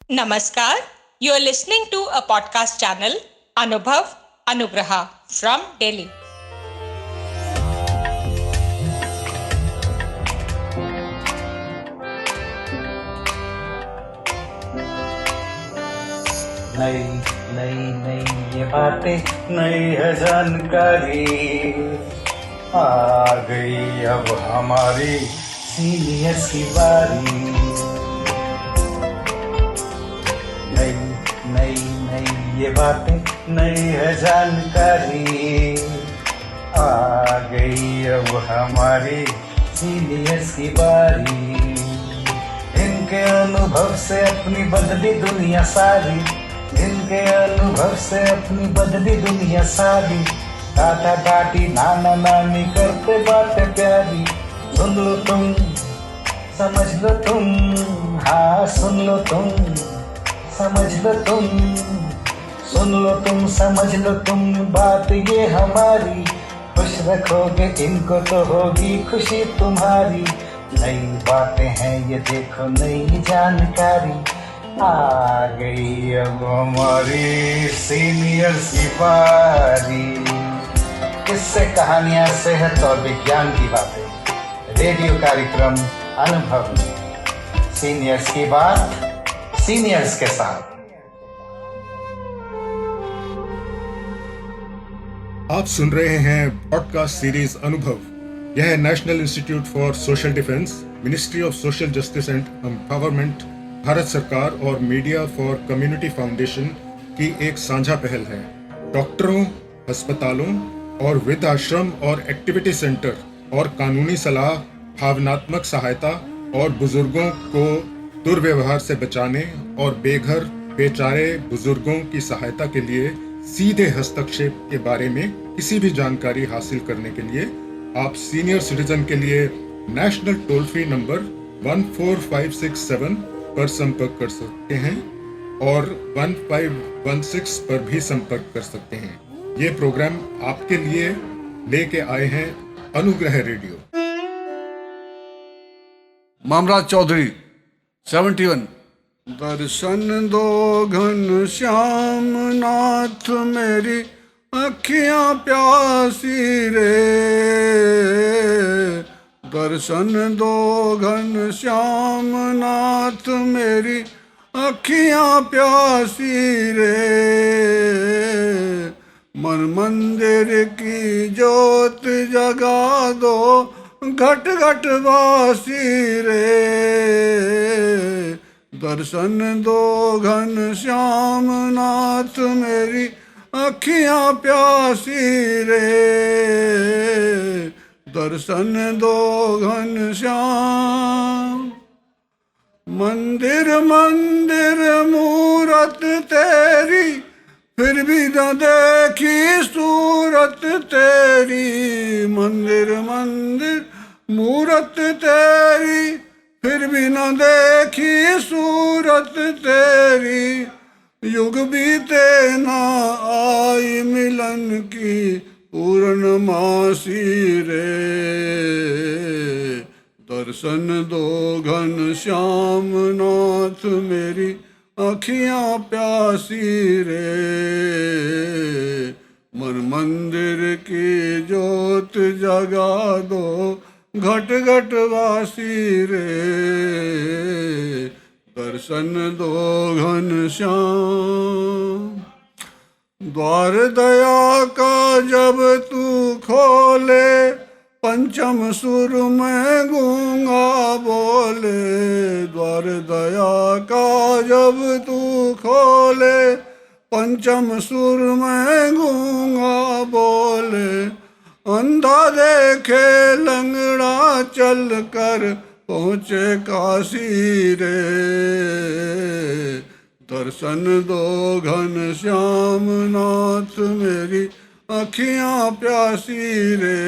Namaskar. You are listening to a podcast channel, Anubhav Anugraha from Delhi. नई नई नई ये बातें, नई है जानकारी, आ गई अब हमारी सीनियर्स की बारी। नई नई नई ये बातें, नई है जानकारी, आ गई अब हमारी सीनियर्स की बारी। इनके अनुभव से अपनी बदली दुनिया सारी, इनके अनुभव से अपनी बदली दुनिया सारी। दादा दादी नाना नानी करते बातें प्यारी। सुन लो तुम, समझ लो तुम, हाँ सुन लो तुम, समझ लो तुम, सुन लो तुम, समझ लो तुम, बात ये हमारी। खुश रखोगे इनको तो होगी खुशी तुम्हारी। नई बातें हैं ये देखो, नई जानकारी, आ गई अब हमारी सीनियर्स की बारी। किससे कहानियां, सेहत और विज्ञान की बातें, रेडियो कार्यक्रम अनुभव में सीनियर्स की बात, सीनियर्स के साथ। आप सुन रहे हैं पॉडकास्ट सीरीज अनुभव। यह है national institute for social defence, ministry of social justice and empowerment, Bharat सरकार और मीडिया फॉर कम्युनिटी फाउंडेशन की एक साझा पहल है। डॉक्टरों, अस्पतालों और वृद्धाश्रम और एक्टिविटी सेंटर और कानूनी सलाह, भावनात्मक सहायता और बुजुर्गों को दुर्व्यवहार से बचाने और बेघर बेचारे बुजुर्गों की सहायता के लिए सीधे हस्तक्षेप के बारे में किसी भी जानकारी हासिल करने के लिए आप सीनियर सिटीजन के लिए नेशनल टोल फ्री नंबर 14567 पर संपर्क कर सकते हैं और 1516 पर भी संपर्क कर सकते हैं। ये प्रोग्राम आपके लिए लेके आए हैं अनुग्रह रेडियो। मामराज चौधरी 71। दर्शन दो घन श्याम नाथ, मेरी अखियां प्यासी रे। दर्शन दो घन श्याम नाथ, मेरी अखियां प्यासी रे। मन मंदिर की जोत जगा दो, घट घट वासी रे। दर्शन दो घन श्याम नाथ, मेरी अखियां प्यासी रे। दर्शन दो घन श्याम। मंदिर मंदिर मूरत तेरी, फिर भी न देखी सूरत तेरी। मंदिर मंदिर मूरत तेरी, फिर भी न देखी सूरत तेरी। युग बीते ना आई मिलन की पूर्णमासी रे। दर्शन दो घन श्याम नाथ, मेरी अखियां प्यासी रे। मन मंदिर की जोत जगा दो, घट घट वासी रे। दर्शन दो घन श्याम। द्वार दया का जब तू खोले, पंचम सुर में गूंगा बोले। द्वार दया का जब तू खोले, पंचम सुर में गूंगा बोले। अंधा देखे लंगड़ा चल कर पहुँचे काशी रे। दर्शन दो घन श्याम नाथ, मेरी अखियां प्यासी रे।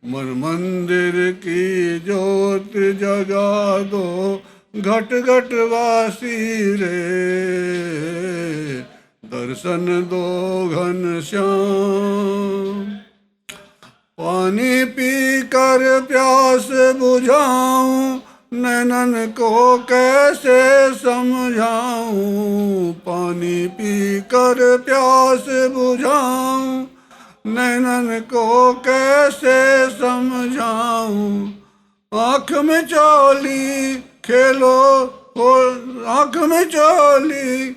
मन मंदिर की जोत जगा दो, घट घट वासी रे। दर्शन दो घन श्याम। पानी पी कर प्यास बुझाऊं, नैनन को कैसे समझाऊं, पानी पी कर प्यास बुझाऊं, नैनन को कैसे समझाऊं। आँख में चोली खेलो हो, आँख में चोली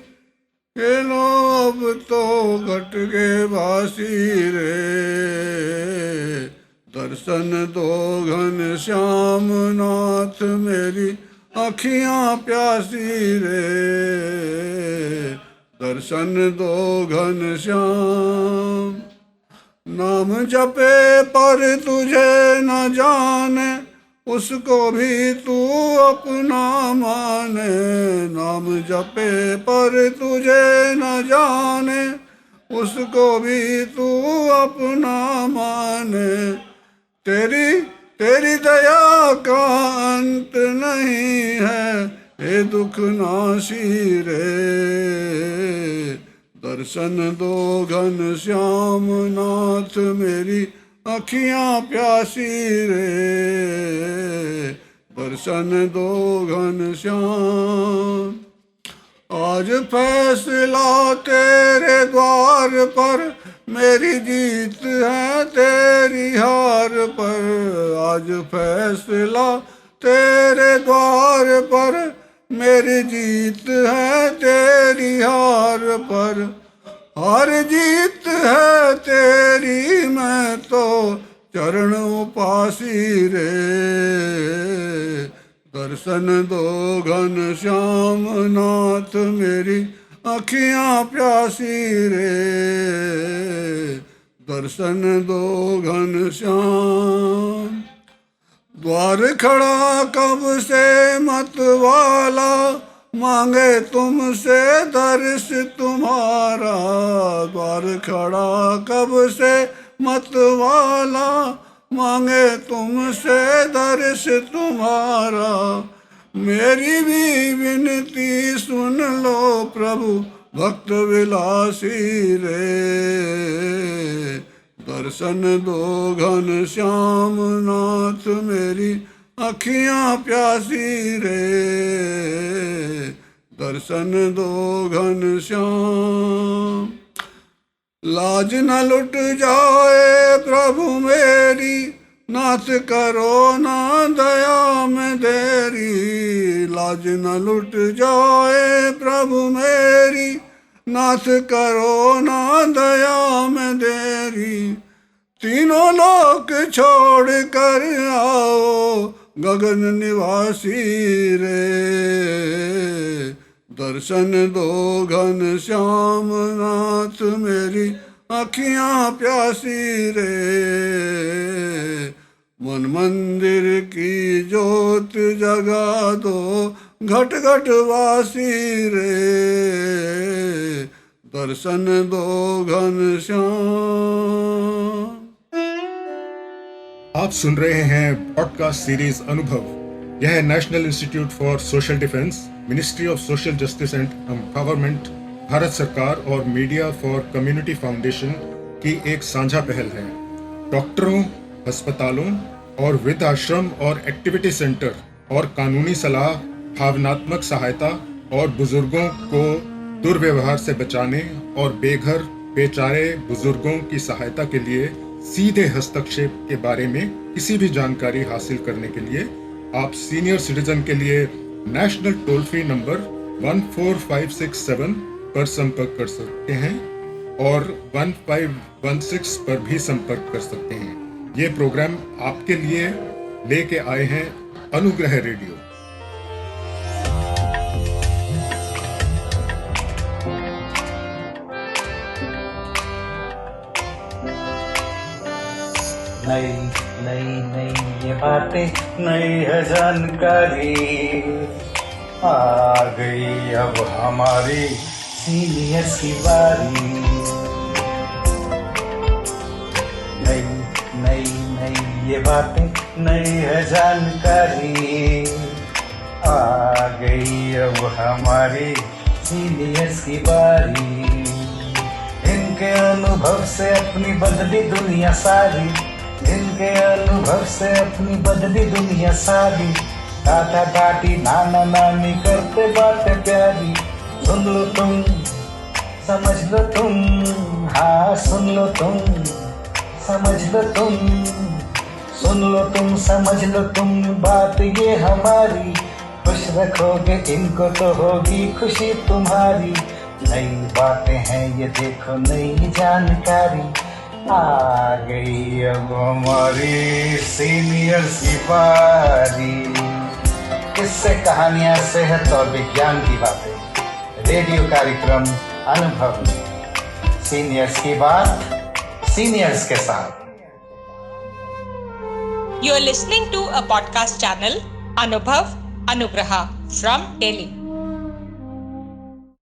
खेलो अब तो घट गए बासी रे, दर्शन दो घन श्याम नाथ मेरी आँखियाँ प्यासी रे, दर्शन दो घन श्याम। नाम जपे पर तुझे न जाने, उसको भी तू अपना माने, नाम जपे पर तुझे न जाने, उसको भी तू अपना माने। तेरी दया का अंत नहीं है, हे दुख नाशी रे, दर्शन दो घन श्याम नाथ मेरी आँखियाँ प्यासी रे, दर्शन दो घन श्याम। आज फैसला तेरे द्वार पर, मेरी जीत है तेरी हार पर, आज फैसला तेरे द्वार पर, मेरी जीत है तेरी हार पर, हार जीत है तेरी मैं तो चरण उपासी रे, दर्शन दो घन श्याम नाथ मेरी आँखियाँ प्यासी रे, दर्शन दो घन श्याम। द्वार खड़ा कब से मत वाला, मांगे तुमसे दर्श तुम्हारा, द्वार खड़ा कब से मत वाला, मांगे तुमसे दर्श तुम्हारा। मेरी भी विनती सुन लो प्रभु भक्त विलासी रे, दर्शन दो घन श्याम नाथ मेरी आँखियाँ प्यासी रे, दर्शन दो घन श्याम। लाज न लुट जाए प्रभु मेरी, नाथ करो ना दया में देरी, लाज न लुट जाए प्रभु मेरी, नाथ करो ना दया में देरी। तीनों लोक छोड़ कर आओ गगन निवासी रे, दर्शन दो घन श्याम नाथ मेरी आँखियाँ प्यासी रे, मन मंदिर की ज्योत जगा दो घट घट वासी रे, दर्शन दो घन श्याम। आप सुन रहे हैं पॉडकास्ट सीरीज अनुभव। यह है national institute for social defence, ministry of social justice and empowerment, Bharat सरकार और मीडिया फॉर कम्युनिटी फाउंडेशन की एक साझा पहल है। डॉक्टरों, अस्पतालों और वृद्धाश्रम और एक्टिविटी सेंटर और कानूनी सलाह, भावनात्मक सहायता और बुजुर्गों को दुर्व्यवहार से बचाने और बेघर बेचारे बुजुर्गों की सहायता के लिए सीधे हस्तक्षेप के बारे में किसी भी जानकारी हासिल करने के लिए आप सीनियर सिटीजन के लिए नेशनल टोल फ्री नंबर 14567 पर संपर्क कर सकते हैं और 1516 पर भी संपर्क कर सकते हैं। ये प्रोग्राम आपके लिए लेके आए हैं अनुग्रह रेडियो। नई नई नई ये बातें, नई है जानकारी, आ गई अब हमारी सीनियर्स की बारी। नई नई नई ये बातें, नई है जानकारी, आ गई अब हमारी सीनियर्स की बारी। इनके अनुभव से अपनी बदली दुनिया सारी, इनके अनुभव से अपनी बदली दुनिया सारी। दादा दादी नाना नानी करते बातें प्यारी। सुन लो तुम, समझ लो तुम, हाँ सुन लो तुम, समझ लो तुम, सुन लो तुम, समझ लो तुम, बात ये हमारी। खुश रखोगे इनको तो होगी खुशी तुम्हारी। नई बातें हैं ये देखो, नई जानकारी आ गई अब हमारी सीनियर्स की बारी। किससे कहानियां, सेहत और विज्ञान की बातें, रेडियो कार्यक्रम अनुभव में सीनियर्स की बात सीनियर्स के साथ। You are listening to a podcast channel Anubhav Anugraha from Delhi.